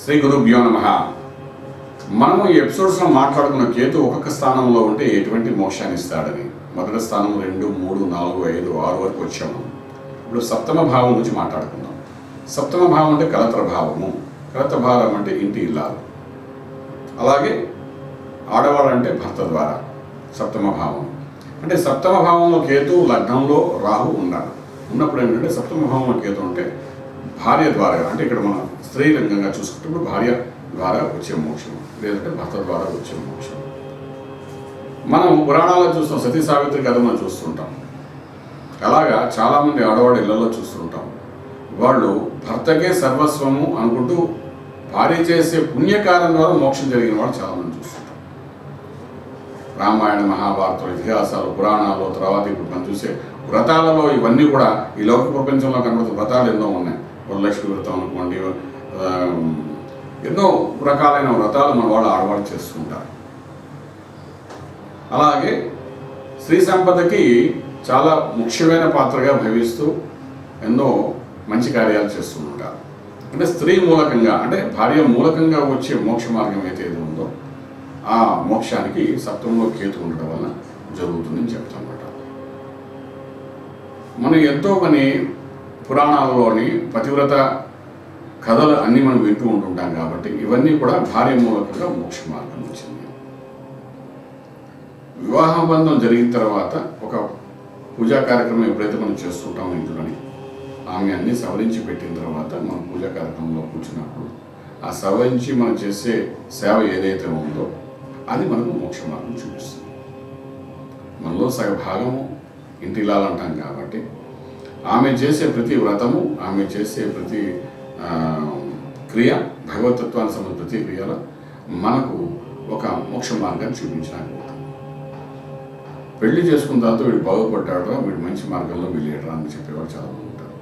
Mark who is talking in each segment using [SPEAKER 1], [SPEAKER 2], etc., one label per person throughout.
[SPEAKER 1] శ్రీ గురుభ్యో నమః. మనము ఈ ఎపిసోడ్స్లో మాట్లాడుకున్న కేతు ఒక్కొక్క స్థానంలో ఉంటే ఎటువంటి మోక్షాన్ని ఇస్తాడని. మొదటి స్థానం 2, 3, 4, 5, 6 వరకు వచ్చాము. ఇప్పుడు సప్తమ భావం గురించి మాట్లాడుకుందాం. సప్తమ భావం అంటే కలత్ర భావము, కలత్ర భావం అంటే ఇంటి ఇల్లాలు, అలాగే ఆడవాళ్ళంటే భర్త ద్వారా సప్తమ భావం. అంటే సప్తమ భావంలో కేతు, లగ్నంలో రాహు ఉండాలి. ఉన్నప్పుడు ఏంటంటే సప్తమ భావంలో కేతు ఉంటే భార్య ద్వారా, అంటే ఇక్కడ మనం స్త్రీలింగంగా చూసుకుంటే భార్య ద్వారా వచ్చే మోక్షం, లేదంటే భర్త ద్వారా వచ్చే మోక్షం. మనం పురాణాల్లో చూస్తాం, సతీ సావిత్రి కథ మనం చూస్తుంటాం. అలాగా చాలామంది ఆడవాళ్ళ ఇళ్లలో చూస్తుంటాం. వాళ్ళు భర్తకే సర్వస్వము అనుకుంటూ భార్య చేసే పుణ్యకార్యం ద్వారా మోక్షం జరిగిన వాళ్ళు చాలామంది చూస్తుంటాం. రామాయణ, మహాభారతం, ఇతిహాసాలు, పురాణాలు, తర్వాత ఇప్పుడు మనం చూసే వ్రతాలలో ఇవన్నీ కూడా ఈ లౌకిక ప్రపంచంలో కనబడుతున్న వ్రతాలు ఎన్నో ఉన్నాయి. వరలక్ష్మి వ్రతం అనుకోండి, ఎన్నో రకాలైన వ్రతాలు మన వాళ్ళు ఆడవాళ్ళు చేస్తుంటారు. అలాగే స్త్రీ సంపదకి చాలా ముఖ్యమైన పాత్రగా భావిస్తూ ఎన్నో మంచి కార్యాలు చేస్తూ ఉంటారు. అంటే స్త్రీ మూలకంగా, అంటే భార్య మూలకంగా వచ్చే మోక్ష మార్గం ఏదైతే ఉందో ఆ మోక్షానికి సప్తంలో కేతు ఉండడం వల్ల జరుగుతుందని చెప్తామన్నమాట. మనం ఎంతో కొన్ని పురాణాలలోని పతివ్రత కథలు అన్నీ మనం వింటూ ఉంటుంటాం కాబట్టి ఇవన్నీ కూడా భార్య మూలకంగా మోక్ష మార్గం వచ్చింది. వివాహ బంధం జరిగిన తర్వాత ఒక పూజా కార్యక్రమం ఎప్పుడైతే మనం చేస్తుంటామో ఇంట్లోని, ఆమె అన్నీ సవరించి పెట్టిన తర్వాత మనం పూజా కార్యక్రమంలో కూర్చున్నప్పుడు ఆ సవరించి మనం చేసే సేవ ఏదైతే ఉందో అది మనకు మోక్ష మార్గం చూపిస్తుంది. మనలో సగ భాగము ఇంటిలాలు అంటాం కాబట్టి ఆమె చేసే ప్రతి వ్రతము, ఆమె చేసే ప్రతి క్రియ, భగవతత్వానికి సంబంధించిన ప్రతి క్రియలో మనకు ఒక మోక్ష మార్గాన్ని చూపించడానికి పోతుంది. పెళ్లి చేసుకున్న తర్వాత వీడు బాగుపడ్డాడరా, వీడు మంచి మార్గంలో వెళ్ళేడరా అని చెప్పేవారు చాలామంది ఉంటారు.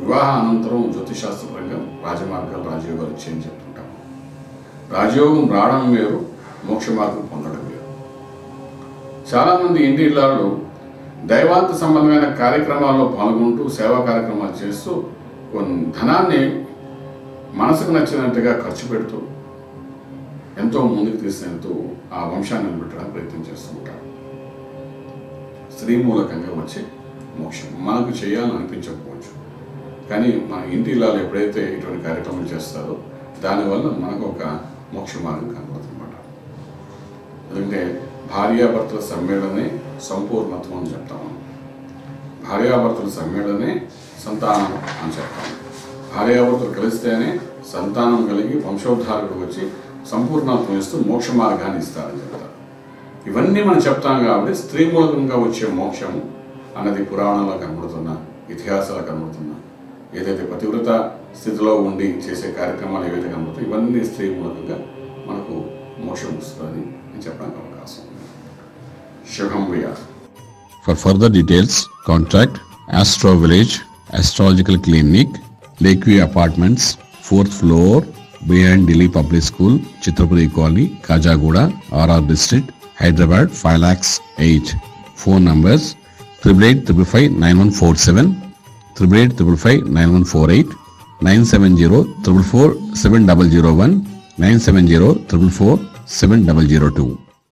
[SPEAKER 1] వివాహ అనంతరం జ్యోతిశాస్త్రపరంగా రాజమార్గాలు, రాజయోగాలు వచ్చాయని చెప్తుంటాం. రాజయోగం రావడం వేరు, మోక్ష మార్గం పొందడం వేరు. చాలామంది ఇంటి ఇళ్ళలో దైవాంత సంబంధమైన కార్యక్రమాల్లో పాల్గొంటూ సేవా కార్యక్రమాలు చేస్తూ కొన్ని ధనాన్ని మనసుకు నచ్చినట్టుగా ఖర్చు పెడుతూ ఎంతో ముందుకు తీసుకెళ్తూ ఆ వంశాన్ని నిలబెట్టడానికి ప్రయత్నం చేస్తూ ఉంటారు. స్త్రీ మూలకంగా వచ్చే మోక్షం మనకు చేయాలని అనిపించకపోవచ్చు, కానీ మన ఇంటి ఇళ్ళలో ఎప్పుడైతే ఇటువంటి కార్యక్రమం చేస్తారో దానివల్ల మనకు ఒక మోక్ష మార్గం కనబడుతుందన్నమాట. ఎందుకంటే భార్యాభర్తల సమ్మేళనే సంపూర్ణత్వం అని చెప్తాము. భార్యాభర్తల సమ్మేళనే సంతానం అని చెప్తాము. భార్యాభర్తలు కలిస్తేనే సంతానం కలిగి వంశోద్ధారకుడు వచ్చి సంపూర్ణత్వం ఇస్తూ మోక్ష మార్గాన్ని ఇస్తారని చెప్తారు. ఇవన్నీ మనం చెప్తాం కాబట్టి స్త్రీ మూలకంగా వచ్చే మోక్షము అన్నది పురాణంలో కనబడుతున్న, ఇతిహాసాలు కనబడుతున్న, ఏదైతే పతివ్రత స్థితిలో ఉండి చేసే కార్యక్రమాలు ఏవైతే కనబడుతాయి ఇవన్నీ స్త్రీ మూలకంగా మనకు మోక్షం వస్తుంది అని చెప్పడానికి అవకాశం ఉంది. శుభం భూయాత్.
[SPEAKER 2] For further details, contact Astro Village Astrological Clinic, Lakeview Apartments, 4th floor, behind Delhi Public School, Chitrapuri Colony, Kajagoda, RR District, Hyderabad, 5,08,000. Phone numbers 88559147, 88559148, 970444701, 97044470002.